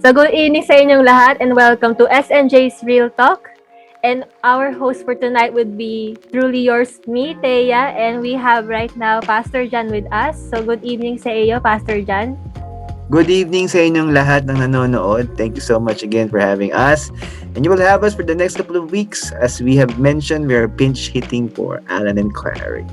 So good evening sa inyong lahat and welcome to SNJ's Real Talk. And our host for tonight would be truly yours, me, Thea, and we have right now Pastor Jan with us. So good evening sa iyo, Pastor Jan. Good evening sa inyong lahat ng nanonood. Thank you so much again for having us. And you will have us for the next couple of weeks. As we have mentioned, we are pinch hitting for Alan and Clary.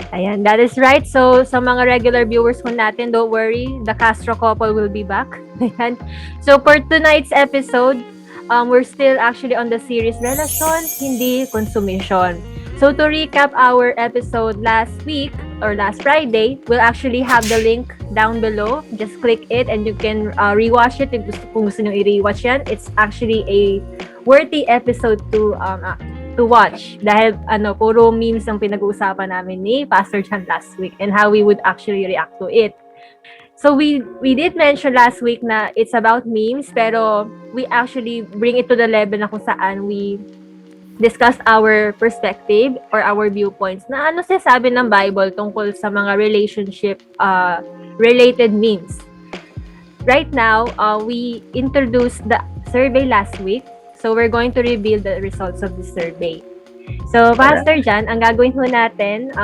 Ayan, that is right. So, sa mga regular viewers ko natin, don't worry, the Castro couple will be back. Ayan. So, for tonight's episode, we're still actually on the series Relasyon, hindi Kunsumisyon. So, to recap our episode last week, or last Friday, we'll actually have the link down below. Just click it and you can rewatch it kung gusto nyo i-rewatch yan. It's actually a worthy episode to watch dahil puro memes ang pinag-uusapan namin ni Pastor Chan last week and how we would actually react to it. So we did mention last week na it's about memes pero we actually bring it to the level na kung saan we discussed our perspective or our viewpoints na ano sinasabi ng Bible tungkol sa mga relationship related memes. Right now, we introduced the survey last week. So, we're going to reveal the results of the survey. So, Pastor Jan, ang gagawin ho natin,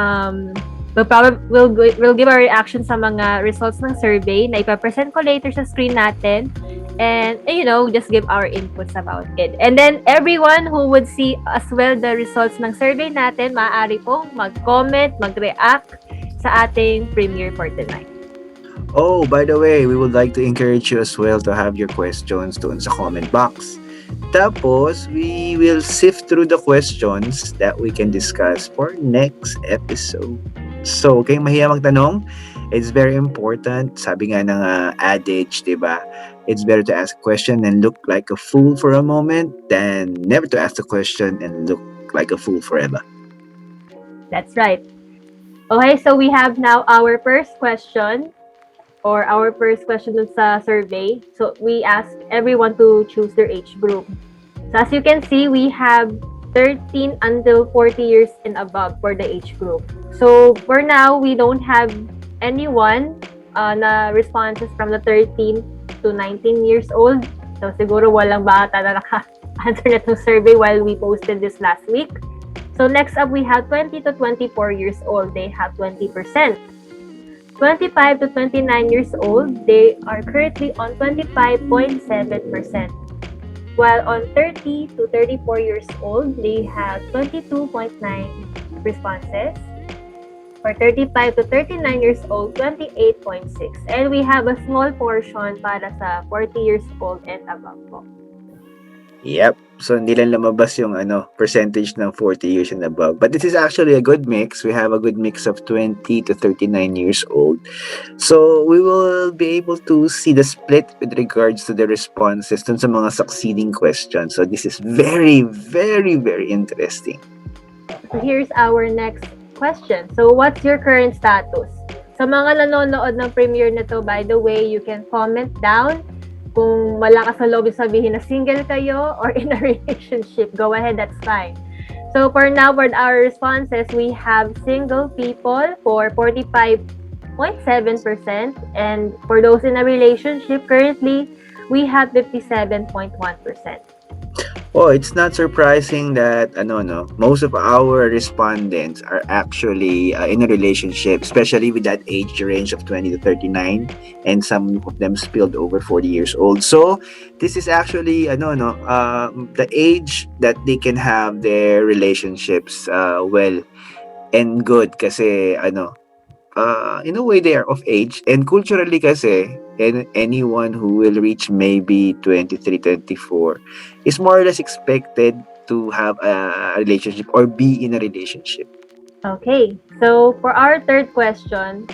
we'll give our reaction sa mga results ng survey na ipapresent ko later sa screen natin. And, just give our inputs about it. And then, everyone who would see as well the results ng survey natin, maaari pong mag-comment, mag-react sa ating premiere for tonight. Oh, by the way, we would like to encourage you as well to have your questions doon sa comment box. Tapos, we will sift through the questions that we can discuss for next episode. So, kayong mahiya magtanong, it's very important. Sabi nga ng adage, diba? It's better to ask a question and look like a fool for a moment than never to ask a question and look like a fool forever. That's right. Okay, so we have now our first question or our first question sa survey. So, we ask everyone to choose their age group. So, as you can see, we have 13 until 40 years and above for the age group. So, for now, we don't have anyone na responses from the 13 to 19 years old. So, siguro walang bata na naka-answer na itong survey while we posted this last week. So, next up, we have 20 to 24 years old. They have 20%. 25 to 29 years old, they are currently on 25.7%. While on 30 to 34 years old, they have 22.9 responses. For 35 to 39 years old, 28.6. And we have a small portion para sa 40 years old and above po. Yep. So, hindi lang lumabas yung percentage ng 40 years and above. But this is actually a good mix. We have a good mix of 20 to 39 years old. So, we will be able to see the split with regards to the responses dun sa mga succeeding questions. So, this is very, very, very interesting. So, here's our next question. So, what's your current status? Sa mga nanonood ng premiere nito, by the way, you can comment down kung malakas sa loob sabihin na single kayo or in a relationship. Go ahead, that's fine. So, for now, for our responses, we have single people for 45.7%. And for those in a relationship, currently, we have 57.1%. Oh, it's not surprising that most of our respondents are actually in a relationship, especially with that age range of 20 to 39, and some of them spilled over 40 years old. So this is actually the age that they can have their relationships well and good kasi in a way they are of age, and culturally kasi anyone who will reach maybe 23, 24 is more or less expected to have a relationship or be in a relationship. Okay, so for our third question,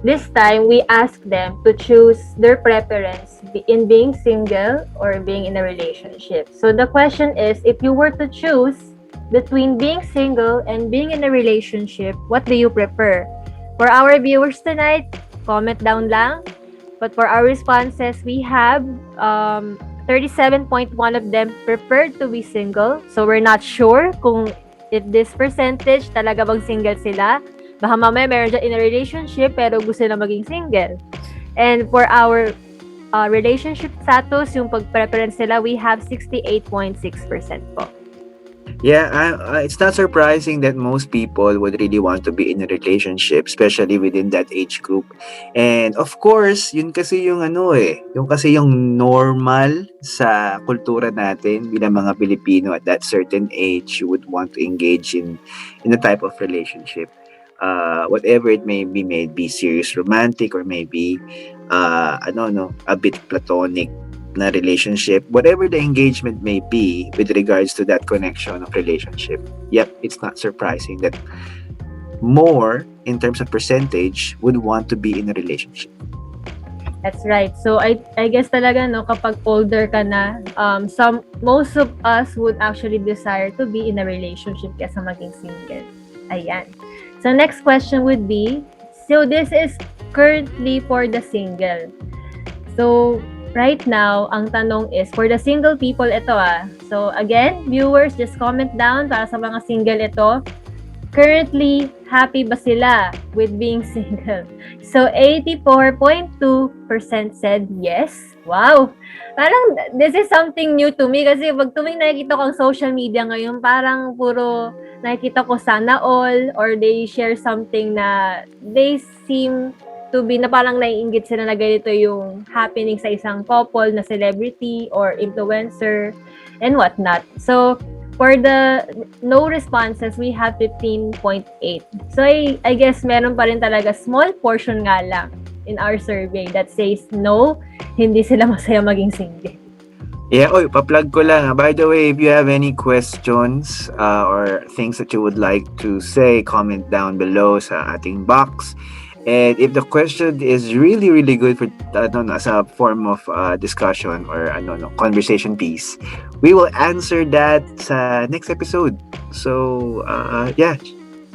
this time we ask them to choose their preference in being single or being in a relationship. So the question is, if you were to choose between being single and being in a relationship, what do you prefer? For our viewers tonight, comment down lang. But for our responses, we have 37.1 of them preferred to be single. So we're not sure kung if this percentage talaga bang single sila. Baka mamaya meron dyan in a relationship pero gusto na maging single. And for our relationship status, yung pag-preference nila, we have 68.6% po. Yeah, it's not surprising that most people would really want to be in a relationship, especially within that age group. And of course, yun kasi yung ano yung kasi yung normal sa kultura natin bilang mga Pilipino at that certain age, you would want to engage in a type of relationship. Whatever it may be serious romantic or maybe a bit platonic na relationship, whatever the engagement may be with regards to that connection of relationship. Yep, it's not surprising that more in terms of percentage would want to be in a relationship. That's right. So I guess talaga no, kapag older ka na, most of us would actually desire to be in a relationship kaysa maging single. Ayan. So next question would be, so this is currently for the single. So right now, ang tanong is for the single people ito ah. So again, viewers, just comment down para sa mga single ito. Currently, happy ba sila with being single? So, 84.2% said yes. Wow! Parang, this is something new to me kasi pag tuming nakikita ko ang social media ngayon, parang puro nakikita ko sana all or they share something na they seem to be na parang naiinggit sila na ganito yung happening sa isang couple na celebrity or influencer and whatnot. So, for the no responses, we have 15.8. So, I guess meron pa rin talaga small portion nga lang in our survey that says no, hindi sila masaya maging single. Yeah, pa-plug ko lang. By the way, if you have any questions or things that you would like to say, comment down below sa ating box. And if the question is really, really good for as a form of discussion or conversation piece, we will answer that sa next episode. So, yeah,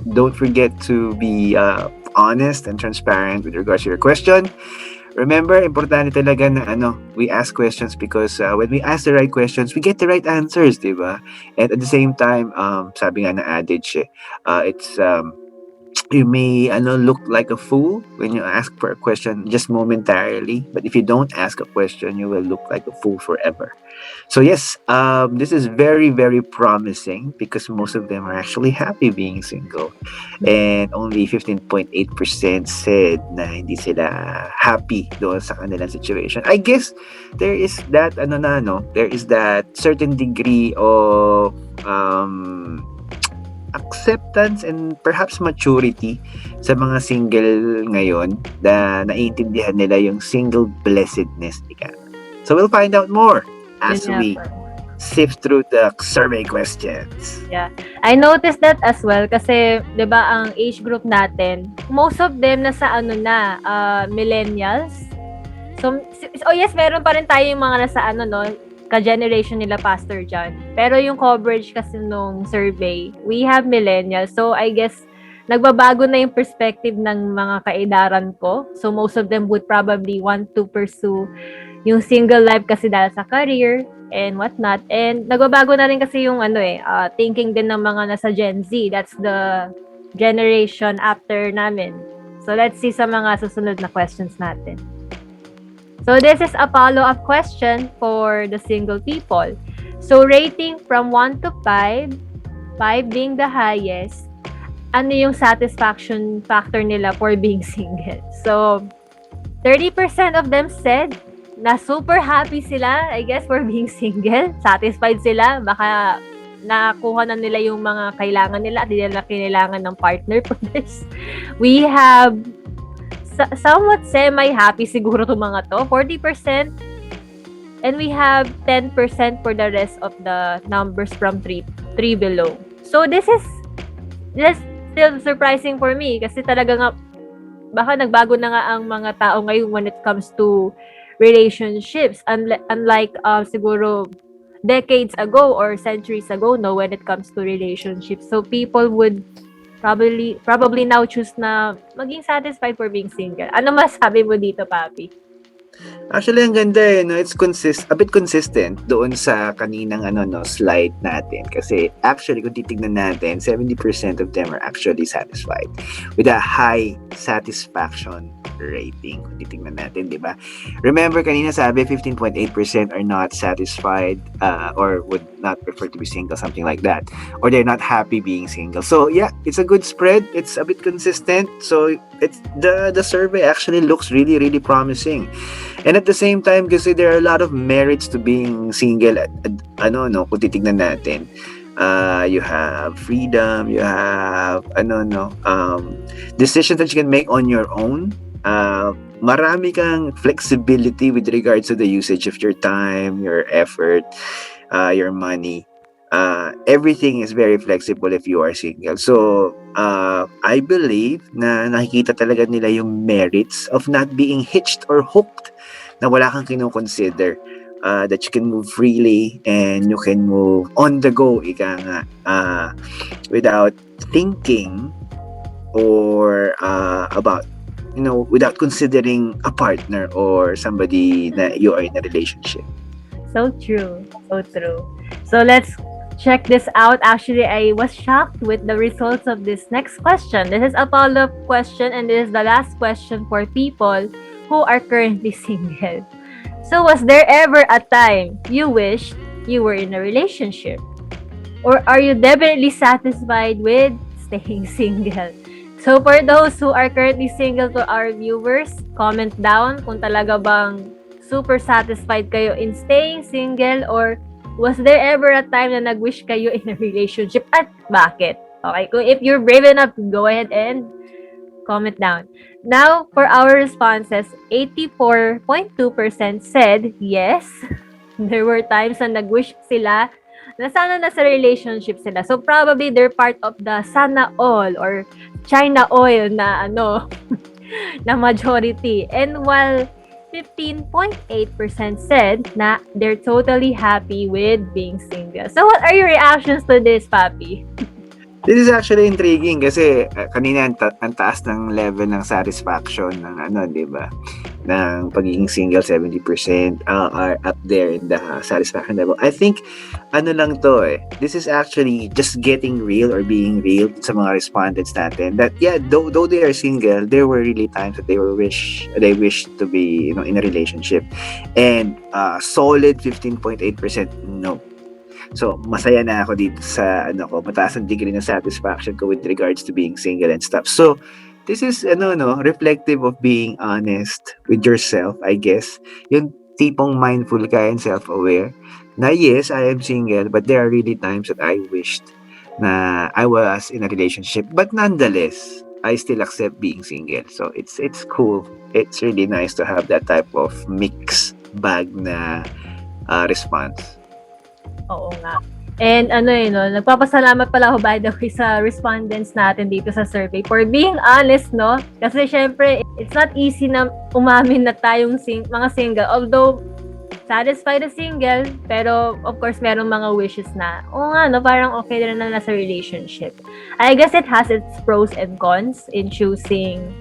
don't forget to be honest and transparent with regards to your question. Remember, importante talaga na we ask questions because when we ask the right questions, we get the right answers, di ba? And at the same time, sabi nga na adage, it's you may look like a fool when you ask for a question just momentarily, but if you don't ask a question, you will look like a fool forever. So yes, this is very, very promising because most of them are actually happy being single, and only 15.8% said na hindi sila happy doon sa kanilang situation. I guess there is that there is that certain degree of acceptance and perhaps maturity sa mga single ngayon na naiintindihan nila yung single blessedness. So we'll find out more as we sift through the survey questions. Yeah. I noticed that as well kasi 'di ba ang age group natin, most of them nasa millennials. So yes, meron pa rin tayo yung mga nasa ka-generation nila Pastor John. Pero yung coverage kasi nung survey, we have millennials. So, I guess, nagbabago na yung perspective ng mga kaedaran ko. So, most of them would probably want to pursue yung single life kasi dahil sa career and whatnot. And nagbabago na rin kasi yung thinking din ng mga nasa Gen Z. That's the generation after namin. So, let's see sa mga susunod na questions natin. So, this is a follow-up question for the single people. So, rating from 1 to 5, 5 being the highest, ano yung satisfaction factor nila for being single? So, 30% of them said na super happy sila, I guess, for being single. Satisfied sila. Baka nakuha na nila yung mga kailangan nila at hindi nila kailangan ng partner for this. We have somewhat semi-happy siguro itong mga to, 40%. And we have 10% for the rest of the numbers from 3 below. So, this is still surprising for me kasi talaga nga, baka nagbago na nga ang mga tao ngayon when it comes to relationships. Unlike siguro decades ago or centuries ago, when it comes to relationships. So, people would probably now choose na maging satisfied for being single. Ano masabi mo dito, Papi? Actually, ang ganda eh, no? It's a bit consistent doon sa kaninang slide natin. Kasi actually, kung titignan natin, 70% of them are actually satisfied with a high satisfaction rating. Kung titignan natin, di ba? Remember, kanina sabi, 15.8% are not satisfied or would not prefer to be single, something like that. Or they're not happy being single. So, yeah, it's a good spread. It's a bit consistent. So, the survey actually looks really, really promising. And at the same time, kasi there are a lot of merits to being single. Kung titignan natin, you have freedom, you have, decisions that you can make on your own. Marami kang flexibility with regards to the usage of your time, your effort, your money. Everything is very flexible if you are single. So, I believe na nakikita talaga nila yung merits of not being hitched or hooked, na wala kang kinukonsider, that you can move freely and you can move on the go, ika nga, without thinking or about, without considering a partner or somebody that you are in a relationship. So true. So true. So let's check this out. Actually, I was shocked with the results of this next question. This is a follow-up question, and this is the last question for people who are currently single. So was there ever a time you wished you were in a relationship? Or are you definitely satisfied with staying single? So for those who are currently single, to our viewers, comment down kung talaga bang super satisfied kayo in staying single, or was there ever a time na nag-wish kayo in a relationship, at bakit? Okay, if you're brave enough, go ahead and comment down. Now, for our responses, 84.2% said yes. There were times na nag-wish sila na sana nasa relationship sila. So, probably they're part of the sana all or China oil na na majority. And while 15.8% said na they're totally happy with being single. So, what are your reactions to this, Papi? This is actually intriguing kasi kanina ang taas ng level ng satisfaction ng di ba? Ng pagiging single, 70% are up there in the satisfaction level. I think lang to eh. This is actually just getting real or being real sa mga respondents natin, that yeah, though they are single, there were really times that they wish to be in a relationship. And solid 15.8% no. So, masaya na ako dito sa mataas ang degree ng satisfaction ko with regards to being single and stuff. So, this is reflective of being honest with yourself, I guess. Yung tipong mindful ka and self-aware na yes, I am single, but there are really times that I wished na I was in a relationship, but nonetheless, I still accept being single. So, it's cool. It's really nice to have that type of mix bag na response. Oo nga. And nagpapasalamat pala ako, by the way, sa respondents natin dito sa survey for being honest, no? Kasi syempre, it's not easy na umamin na tayong mga single. Although, satisfied na single, pero of course, merong mga wishes na, parang okay rin na nasa relationship. I guess it has its pros and cons in choosing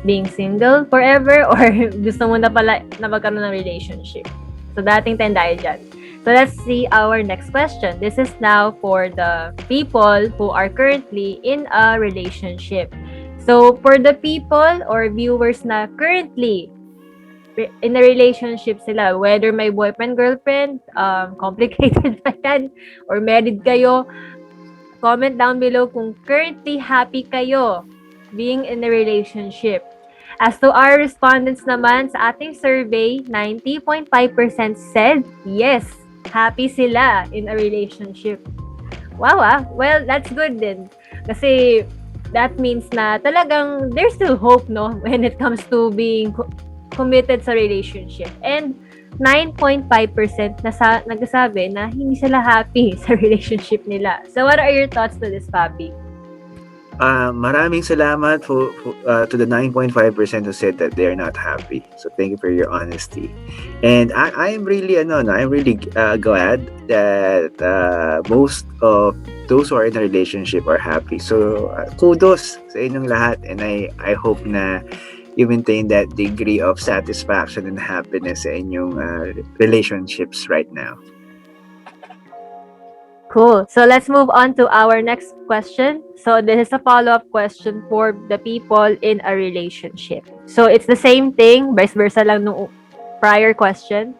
being single forever or gusto mo na pala na magkaroon ng relationship. So, dating tayo dyan. So, let's see our next question. This is now for the people who are currently in a relationship. So, for the people or viewers na currently in a relationship sila, whether may boyfriend, girlfriend, complicated ba yan, or married kayo, comment down below kung currently happy kayo being in a relationship. As to our respondents naman sa ating survey, 90.5% said yes, happy sila in a relationship. Wow, well, that's good din. Kasi that means na talagang there's still hope, no, when it comes to being committed sa relationship. And 9.5% nagsasabi na hindi sila happy sa relationship nila. So what are your thoughts to this, Papi? Maraming salamat to the 9.5% who said that they're not happy. So thank you for your honesty. And I am really glad that most of those who are in a relationship are happy. So kudos sa inyong lahat, and I hope na you maintain that degree of satisfaction and happiness sa inyong relationships right now. Cool. So let's move on to our next question. So this is a follow-up question for the people in a relationship. So it's the same thing, vice versa lang nung prior question.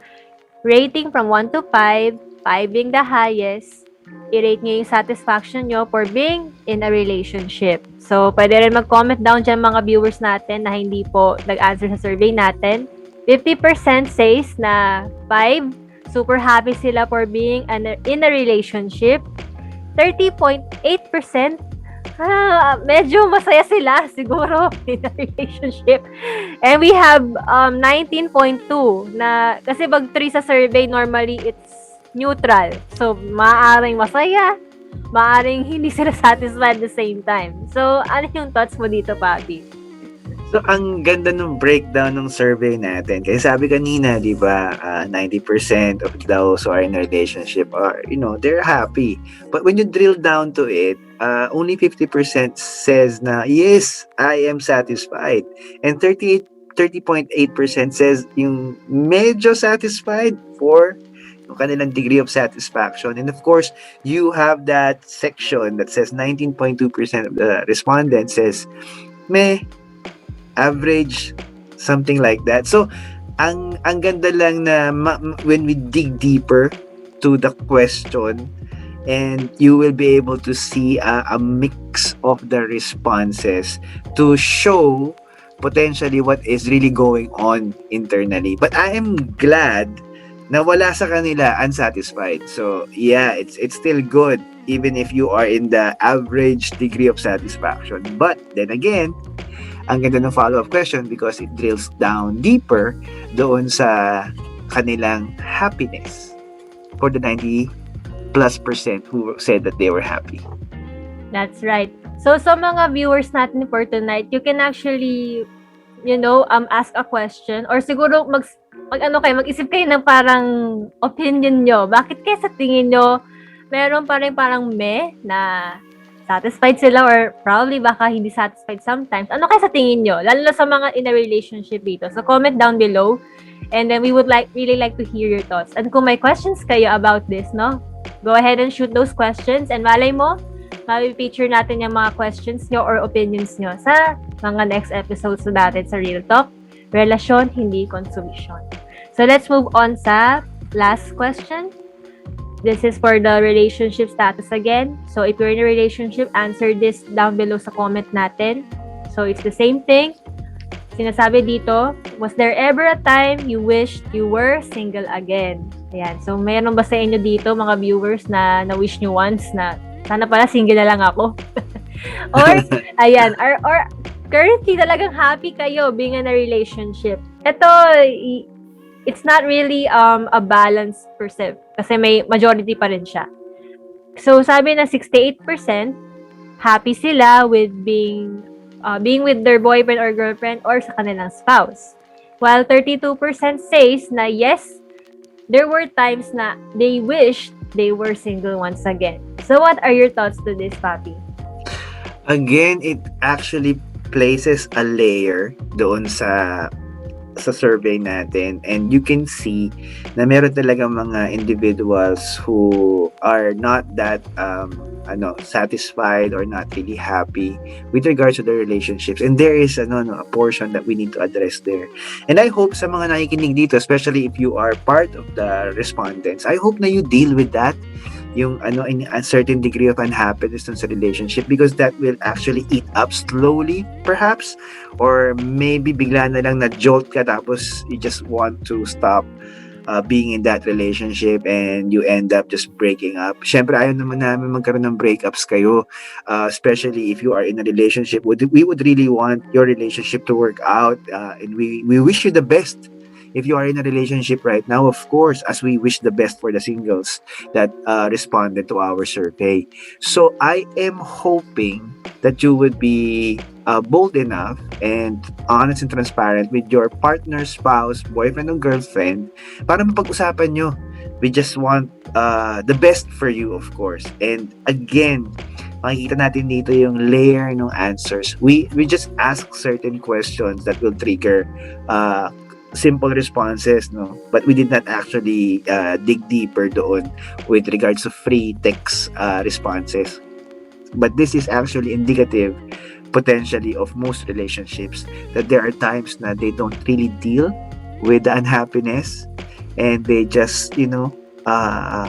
Rating from 1 to 5, 5 being the highest. I-rate nyo yung satisfaction nyo for being in a relationship. So, pwede rin mag-comment down dyan mga viewers natin na hindi po nag-answer sa survey natin. 50% says na 5, super happy sila for being in a relationship. 30.8%, medyo masaya sila siguro in a relationship. And we have 19.2 na, kasi pag 3 sa survey, normally it's neutral. So, maaaring masaya, maaaring hindi sila satisfied at the same time. So, ano yung thoughts mo dito, Papi? So, ang ganda ng breakdown ng survey natin. Kaya sabi kanina, di ba, 90% of those who are in a relationship are, they're happy. But when you drill down to it, only 50% says na, yes, I am satisfied. And 30.8% says yung medyo satisfied for yung kanilang degree of satisfaction. And of course, you have that section that says 19.2% of the respondents says, meh, average, something like that. So, ang ganda lang na when we dig deeper to the question, and you will be able to see a mix of the responses to show potentially what is really going on internally. But I am glad na wala sa kanila unsatisfied. So, yeah, it's still good even if you are in the average degree of satisfaction. But then again, ang ganda ng follow-up question because it drills down deeper doon sa kanilang happiness for the 90+% who said that they were happy. That's right. So, sa mga viewers natin for tonight, you can actually, ask a question or siguro mag-isip kayo ng parang opinion nyo. Bakit kaya sa tingin nyo, meron pa rin parang meh na satisfied sila or probably baka hindi satisfied sometimes. Ano kaya sa tingin nyo? Lalo na sa mga in a relationship dito. So, comment down below and then we would really like to hear your thoughts. And kung may questions kayo about this, no? Go ahead and shoot those questions and malay mo, ma-feature natin yung mga questions nyo or opinions nyo sa mga next episodes natin sa Real Talk, Relasyon, Hindi Kunsumisyon. So, let's move on sa last question. This is for the relationship status again. So, if you're in a relationship, answer this down below sa comment natin. So, it's the same thing. Sinasabi dito, was there ever a time you wished you were single again? Ayan. So, mayroon ba sa inyo dito, mga viewers, na na-wish nyo once na sana pala single na lang ako? Or, ayan, or currently talagang happy kayo being in a relationship. Ito, it's not really a balance per se. Kasi may majority pa rin siya. So, sabi na 68% happy sila with being with their boyfriend or girlfriend or sa kanilang spouse. While 32% says na yes, there were times na they wished they were single once again. So, what are your thoughts to this, Papi? Again, it actually places a layer doon sa survey natin, and you can see na meron talaga mga individuals who are not that satisfied or not really happy with regards to their relationships, and there is a portion that we need to address there. And I hope sa mga nakikinig dito, especially if you are part of the respondents, I hope na you deal with that, yung in a certain degree of unhappiness sa relationship, because that will actually eat up slowly perhaps, or maybe bigla na lang na jolt ka tapos you just want to stop being in that relationship and you end up just breaking up. Syempre ayaw naman namin magkaroon ng breakups kayo, especially if you are in a relationship. We would really want your relationship to work out, and we wish you the best if you are in a relationship right now, of course, as we wish the best for the singles that responded to our survey. So I am hoping that you would be bold enough and honest and transparent with your partner, spouse, boyfriend, or girlfriend para mapag-usapan nyo. We just want the best for you, of course. And again, makikita natin dito yung layer ng answers. We just ask certain questions that will trigger uh, simple responses, no? But we did not actually dig deeper doon with regards to free text responses. But this is actually indicative potentially of most relationships, that there are times na they don't really deal with the unhappiness, and they just uh,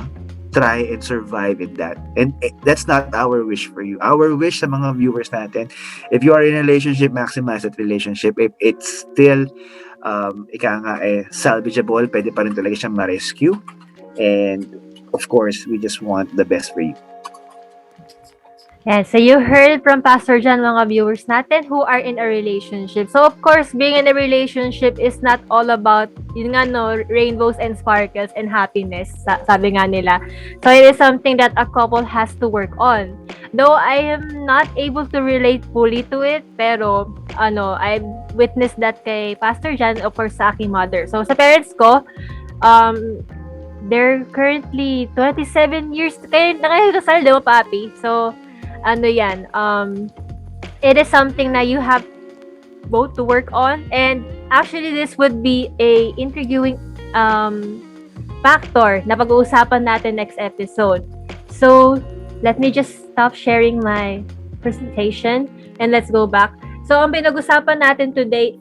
try and survive in that. And that's not our wish for you. Our wish sa mga viewers natin, if you are in a relationship, maximize that relationship. If it's still ika nga salvageable, pwede pa rin talaga siyang ma-rescue. And of course, we just want the best for you. Yeah, so you heard from Pastor John, mga viewers natin who are in a relationship. So of course, being in a relationship is not all about, yun nga no, rainbows and sparkles and happiness, sabi nga nila. So it is something that a couple has to work on. Though I am not able to relate fully to it, pero I witnessed that kay Pastor John, of course, sa aking mother. So sa parents ko, they're currently 27 years, kaya nakakasal daw, papi. So yan, it is something that you have both to work on, and actually this would be a intriguing factor na pag-uusapan natin next episode. So let me just stop sharing my presentation and let's go back. So ang pinag-usapan natin today,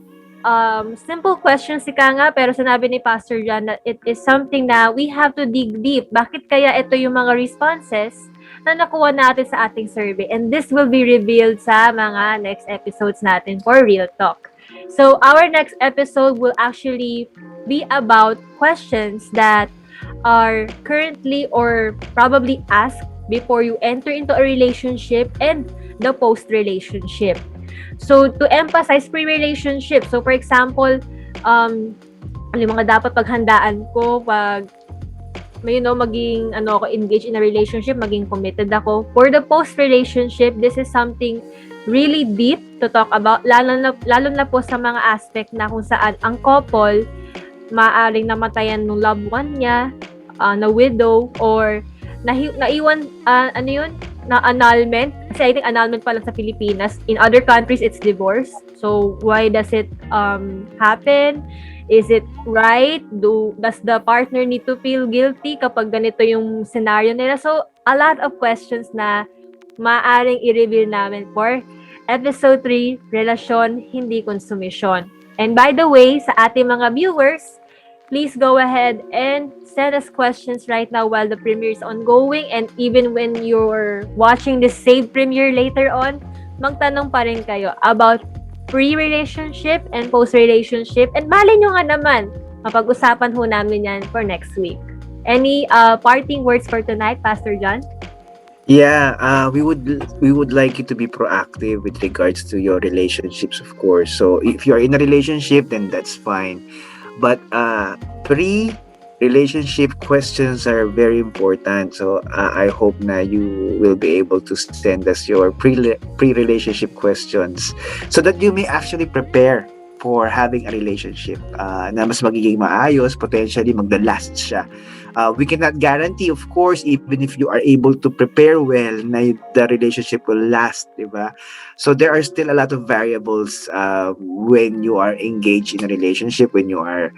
simple questions si nga, pero sinabi ni Pastor John that it is something na we have to dig deep. Bakit kaya ito yung mga responses na nakuha natin sa ating survey? And this will be revealed sa mga next episodes natin for Real Talk. So our next episode will actually be about questions that are currently or probably asked before you enter into a relationship and the post-relationship. So to emphasize pre-relationship, so for example, yung mga dapat paghandaan ko pag maging ako engaged in a relationship, maging committed ako. For the post-relationship, this is something really deep to talk about, lalo na po sa mga aspect na kung saan ang couple maaaring namatayan ng loved one niya, na widow, or naiwan, na annulment. Kasi I think annulment pa lang sa Pilipinas. In other countries, it's divorce. So, why does it happen? Is it right? Does the partner need to feel guilty kapag ganito yung scenario nila? So, a lot of questions na maaring i-reveal namin for episode 3, Relasyon, Hindi Kunsumisyon. And by the way, sa ating mga viewers, please go ahead and send us questions right now while the premiere is ongoing, and even when you're watching the saved premiere later on, magtanong pa rin kayo about pre-relationship and post-relationship, and mali nyo nga naman, mapag-usapan ho namin yan for next week. Any parting words for tonight, Pastor John? Yeah, we would like you to be proactive with regards to your relationships, of course. So if you're in a relationship, then that's fine. But pre-relationship questions are very important. So I hope na you will be able to send us your pre-relationship questions so that you may actually prepare for having a relationship na mas magiging maayos, potentially magda-last siya. We cannot guarantee, of course, even if you are able to prepare well, na the relationship will last, diba? So there are still a lot of variables when you are engaged in a relationship, when you are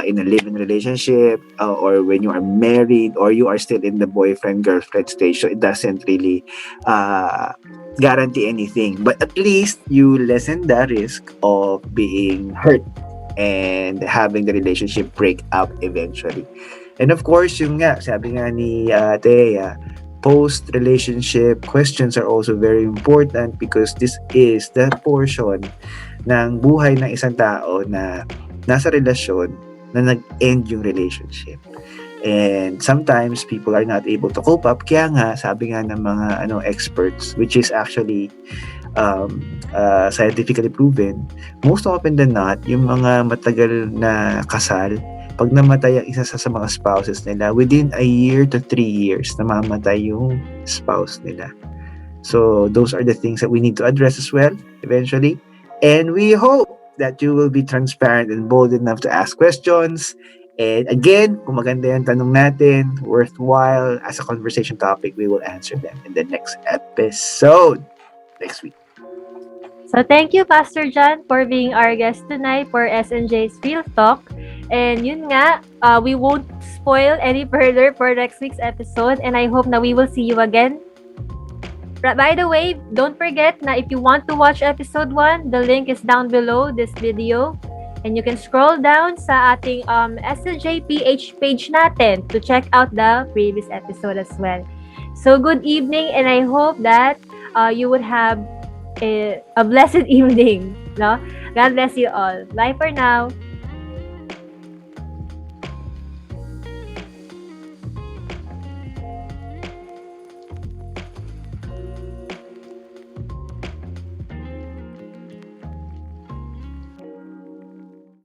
in a living relationship, or when you are married, or you are still in the boyfriend-girlfriend stage. So it doesn't really guarantee anything. But at least you lessen the risk of being hurt and having the relationship break up eventually. And of course, yung nga, sabi nga ni Thea, post-relationship questions are also very important because this is the portion ng buhay ng isang tao na nasa relasyon na nag-end yung relationship. And sometimes people are not able to cope up. Kaya nga, sabi nga ng mga experts, which is actually scientifically proven, most often than not, yung mga matagal na kasal, pag namatay ang isa sa mga spouses nila, within a year to 3 years, namamatay yung spouse nila. So those are the things that we need to address as well, eventually. And we hope that you will be transparent and bold enough to ask questions And again, kung maganda yung tanong natin, worthwhile as a conversation topic, we will answer them in the next episode next week. So thank you, Pastor John, for being our guest tonight for SNJ's Real Talk. And yun nga, we won't spoil any further for next week's episode. And I hope na we will see you again. By the way, don't forget na if you want to watch episode 1, the link is down below this video. And you can scroll down sa ating SNJ PH page natin to check out the previous episode as well. So good evening, and I hope that you would have a blessed evening. No? God bless you all. Bye for now.